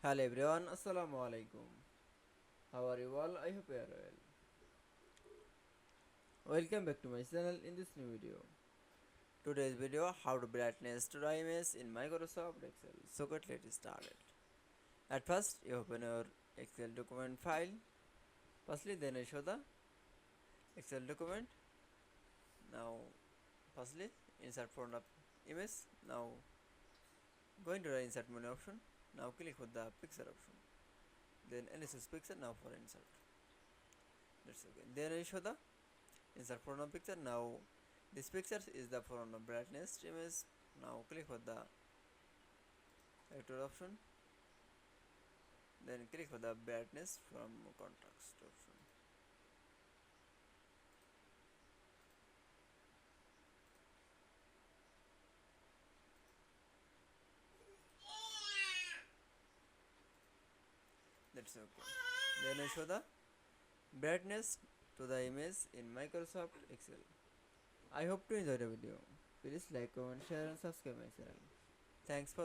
Hello everyone, Assalamu Walaikum. How are you all? I hope you are well. Welcome back to my channel in this new video. Today's video how to brightness to the image in Microsoft Excel. So let's start it. At first you open your Excel document file. Firstly then I show the Excel document. Now firstly insert from the image. Now going to the insert menu option. Now click on the picture option. Then analysis picture now for insert. That's okay. Then I show the insert from the picture. Now this picture is the from the brightness image. Now click on the factor option. Then click on the brightness from contrast option. That's okay. Then I show the brightness to the image in Microsoft Excel. I hope to enjoy the video. Please like, comment, share and subscribe my channel. Thanks for